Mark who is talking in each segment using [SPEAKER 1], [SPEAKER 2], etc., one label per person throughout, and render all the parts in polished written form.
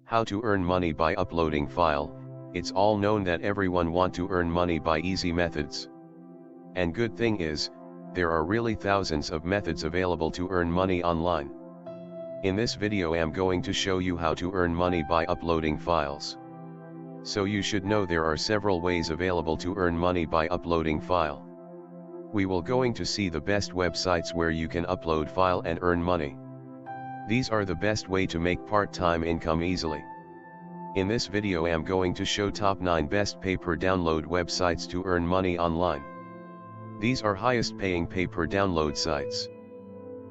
[SPEAKER 1] How to earn money by uploading file. It's all known that everyone want to earn money by easy methods. And good thing is, there are really thousands of methods available to earn money online. In this video I'm going to show you how to earn money by uploading files. So you should know there are several ways available to earn money by uploading file. We will going to see the best websites where you can upload file and earn money. These are the best way to make part-time income easily. In this video I'm going to show top 9 best pay-per-download websites to earn money online. These are highest paying pay-per-download sites.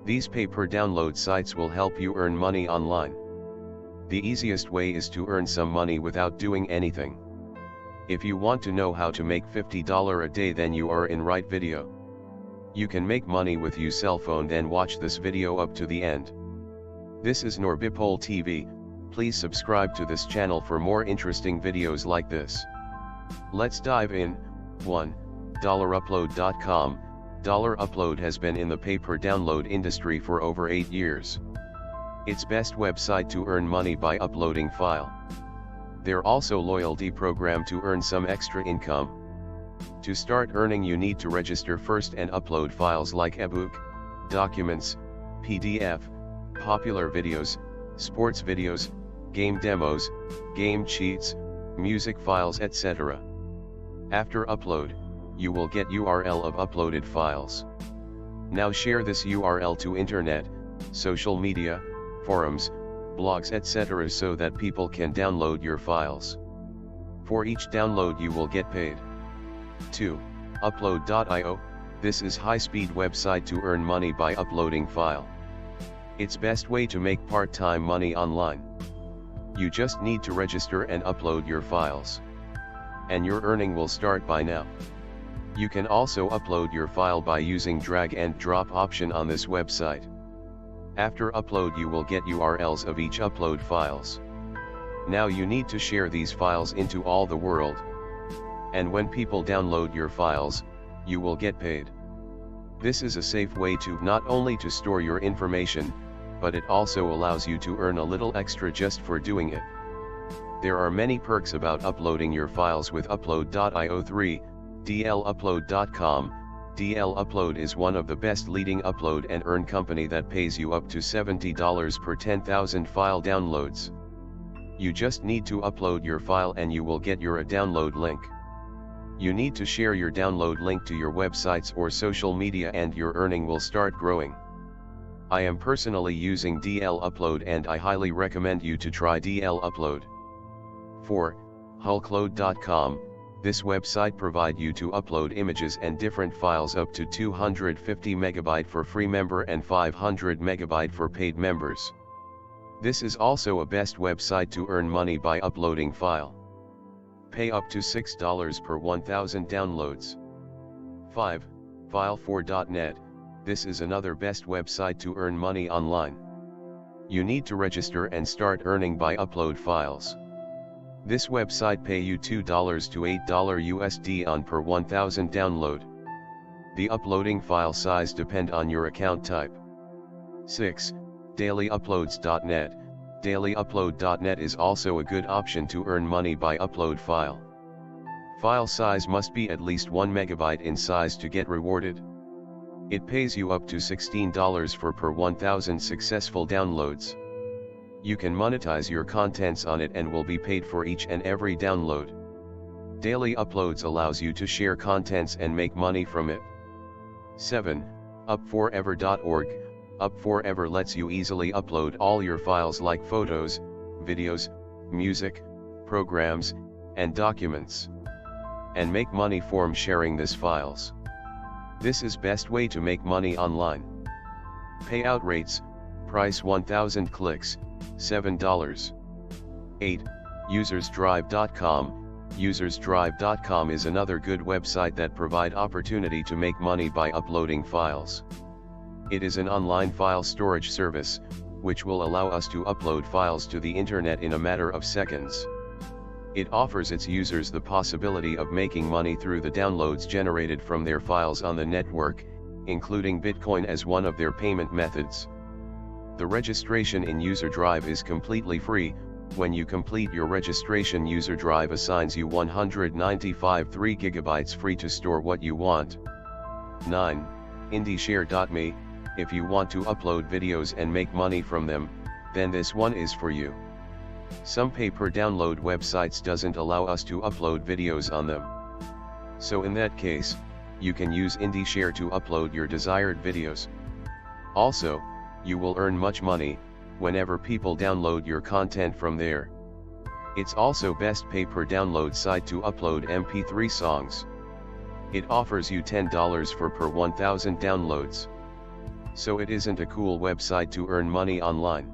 [SPEAKER 1] These pay-per-download sites will help you earn money online. The easiest way is to earn some money without doing anything. If you want to know how to make $50 a day, then you are in right video. You can make money with your cell phone, then watch this video up to the end. This is Norbipol TV. Please subscribe to this channel for more interesting videos like this. Let's dive in. 1. $upload.com. $upload has been in the pay-per-download industry for over 8 years. It's best website to earn money by uploading file. They're also loyalty program to earn some extra income. To start earning you need to register first and upload files like ebook, documents, PDF, popular videos, sports videos, game demos, game cheats, music files, etc. After upload, you will get URL of uploaded files. Now share this URL to internet, social media, forums, blogs, etc. so that people can download your files. For each download you will get paid. 2. Upload.io. This is high-speed website to earn money by uploading file. It's best way to make part-time money online. You just need to register and upload your files. And your earning will start by now. You can also upload your file by using drag and drop option on this website. After upload you will get URLs of each upload files. Now you need to share these files into all the world. And when people download your files, you will get paid. This is a safe way to not only to store your information, but it also allows you to earn a little extra just for doing it. There are many perks about uploading your files with upload.io. 3. DLupload.com. DLupload is one of the best leading upload and earn company that pays you up to $70 per 10,000 file downloads. You just need to upload your file and you will get your download link. You need to share your download link to your websites or social media and your earning will start growing. I am personally using DLupload and I highly recommend you to try DLupload. 4. Hulkload.com. This website provide you to upload images and different files up to 250 MB for free member and 500 MB for paid members. This is also a best website to earn money by uploading file. Pay up to $6 per 1,000 downloads. 5. File4.net. This is another best website to earn money online. You need to register and start earning by upload files. This website pay you $2 to $8 USD on per 1,000 download. The uploading file size depend on your account type. 6. DailyUploads.net. DailyUpload.net is also a good option to earn money by upload file. File size must be at least 1 MB in size to get rewarded. It pays you up to $16 for per 1,000 successful downloads. You can monetize your contents on it and will be paid for each and every download. Daily Uploads allows you to share contents and make money from it. 7. Up4ever.org. Up4ever lets you easily upload all your files like photos, videos, music, programs, and documents. And make money from sharing these files. This is best way to make money online. Payout rates, price 1,000 clicks, $7. 8. Usersdrive.com. Usersdrive.com is another good website that provide opportunity to make money by uploading files. It is an online file storage service, which will allow us to upload files to the internet in a matter of seconds. It offers its users the possibility of making money through the downloads generated from their files on the network, including Bitcoin as one of their payment methods. The registration in User Drive is completely free, When you complete your registration, user drive assigns you 195 3 GB free to store what you want. 9. IndieShare.me. If you want to upload videos and make money from them, then this one is for you. Some pay-per-download websites doesn't allow us to upload videos on them. So in that case, you can use IndieShare to upload your desired videos. Also, you will earn much money whenever people download your content from there. It's also best pay-per-download site to upload MP3 songs. It offers you $10 for per 1,000 downloads. So it isn't a cool website to earn money online.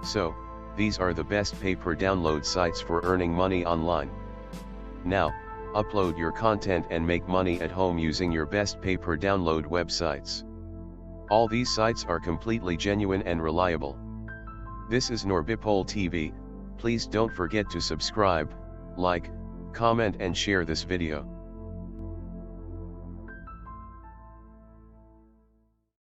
[SPEAKER 1] So, these are the best pay-per-download sites for earning money online. Now, upload your content and make money at home using your best pay-per-download websites. All these sites are completely genuine and reliable. This is Norbipol TV. Please don't forget to subscribe, like, comment and share this video.